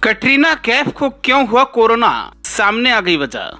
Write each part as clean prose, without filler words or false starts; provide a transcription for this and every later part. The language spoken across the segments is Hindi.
कटरीना कैफ को क्यों हुआ कोरोना, सामने आ गई वजह।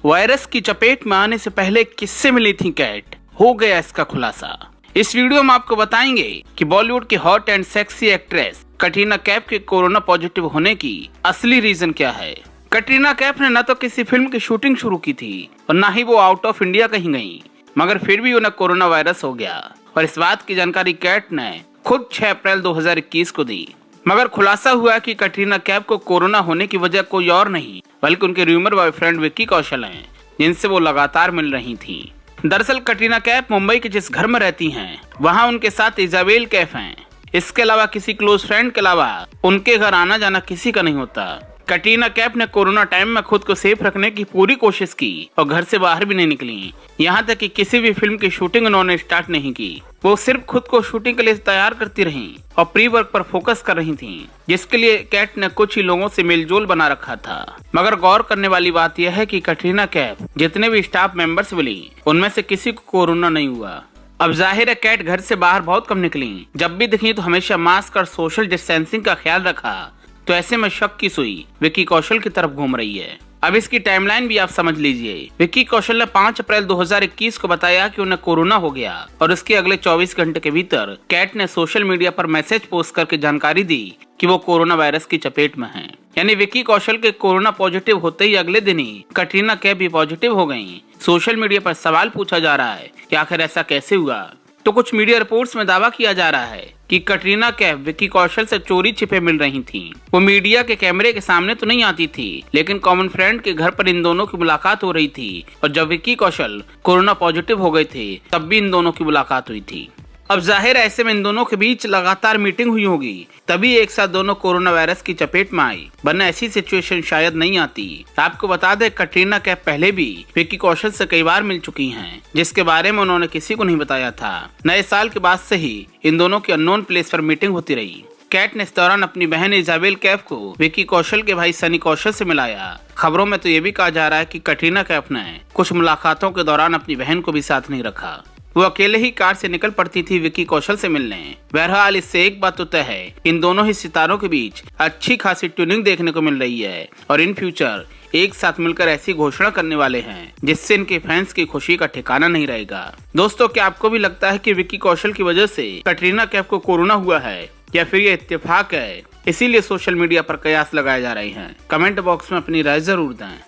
वायरस की चपेट में आने से पहले किससे मिली थी कैट, हो गया इसका खुलासा। इस वीडियो में आपको बताएंगे कि बॉलीवुड की hot and sexy actress Katrina Kaif के कोरोना पॉजिटिव होने की असली रीजन क्या है। कटरीना कैफ ने न तो किसी फिल्म की शूटिंग शुरू की थी और न ही वो आउट ऑफ इंडिया कहीं गई, मगर फिर भी उन्हें कोरोना वायरस हो गया। और इस बात की जानकारी कैट ने खुद 6 अप्रैल 2021 को दी। मगर खुलासा हुआ कि कटरीना कैफ को कोरोना होने की वजह कोई और नहीं बल्कि उनके रूमर बॉयफ्रेंड विक्की कौशल हैं, जिनसे वो लगातार मिल रही थी। दरअसल कटरीना कैफ मुंबई के जिस घर में रहती हैं, वहां उनके साथ इजाबेल कैफ हैं। इसके अलावा किसी क्लोज फ्रेंड के अलावा उनके घर आना जाना किसी का नहीं होता। कटरीना कैफ ने कोरोना टाइम में खुद को सेफ रखने की पूरी कोशिश की और घर से बाहर भी नहीं निकली। यहाँ तक कि किसी भी फिल्म की शूटिंग उन्होंने स्टार्ट नहीं की। वो सिर्फ खुद को शूटिंग के लिए तैयार करती रहीं और प्री वर्क पर फोकस कर रही थीं, जिसके लिए कैट ने कुछ ही लोगों से मेलजोल बना रखा था। मगर गौर करने वाली बात यह है कि कटरीना कैफ जितने भी स्टाफ मेंबर्स मिली, उनमें से किसी को कोरोना नहीं हुआ। अब जाहिर है कैट घर से बाहर बहुत कम निकली। जब भी दिखी तो हमेशा मास्क और सोशल डिस्टेंसिंग का ख्याल रखा। तो ऐसे में शक की सुई विक्की कौशल की तरफ घूम रही है। अब इसकी टाइमलाइन भी आप समझ लीजिए। विक्की कौशल ने 5 अप्रैल 2021 को बताया कि उन्हें कोरोना हो गया और उसके अगले 24 घंटे के भीतर कैट ने सोशल मीडिया पर मैसेज पोस्ट करके जानकारी दी कि वो कोरोना वायरस की चपेट में हैं। यानी विक्की कौशल के कोरोना पॉजिटिव होते ही अगले दिन ही कटरीना कैफ भी पॉजिटिव हो गयी। सोशल मीडिया पर सवाल पूछा जा रहा है कि आखिर ऐसा कैसे हुआ। तो कुछ मीडिया रिपोर्ट्स में दावा किया जा रहा है कि कटरीना कैफ विक्की कौशल से चोरी छिपे मिल रही थीं। वो मीडिया के कैमरे के सामने तो नहीं आती थी, लेकिन कॉमन फ्रेंड के घर पर इन दोनों की मुलाकात हो रही थी। और जब विक्की कौशल कोरोना पॉजिटिव हो गए थे, तब भी इन दोनों की मुलाकात हुई थी। अब जाहिर ऐसे में इन दोनों के बीच लगातार मीटिंग हुई होगी, तभी एक साथ दोनों कोरोना वायरस की चपेट में आई, वरना ऐसी सिचुएशन शायद नहीं आती। आपको बता दें कटरीना कैफ पहले भी विक्की कौशल से कई बार मिल चुकी हैं, जिसके बारे में उन्होंने किसी को नहीं बताया था। नए साल के बाद से ही इन दोनों की अननोन प्लेस पर मीटिंग होती रही। कैट ने इस दौरान अपनी बहन इजाबेल कैफ को विक्की कौशल के भाई सनी कौशल से मिलाया। खबरों में तो ये भी कहा जा रहा है कि कटरीना कैफ ने कुछ मुलाकातों के दौरान अपनी बहन को भी साथ नहीं रखा। वो अकेले ही कार से निकल पड़ती थी विक्की कौशल से मिलने। बहरहाल इससे एक बात तो तय है, इन दोनों ही सितारों के बीच अच्छी खासी ट्यूनिंग देखने को मिल रही है और इन फ्यूचर एक साथ मिलकर ऐसी घोषणा करने वाले हैं जिससे इनके फैंस की खुशी का ठिकाना नहीं रहेगा। दोस्तों, क्या आपको भी लगता है कि विक्की कौशल की वजह से कटरीना कैफ को कोरोना हुआ है या फिर ये इत्तेफाक है, इसीलिए सोशल मीडिया पर कयास लगाए जा रहे हैं? कमेंट बॉक्स में अपनी राय जरूर दें।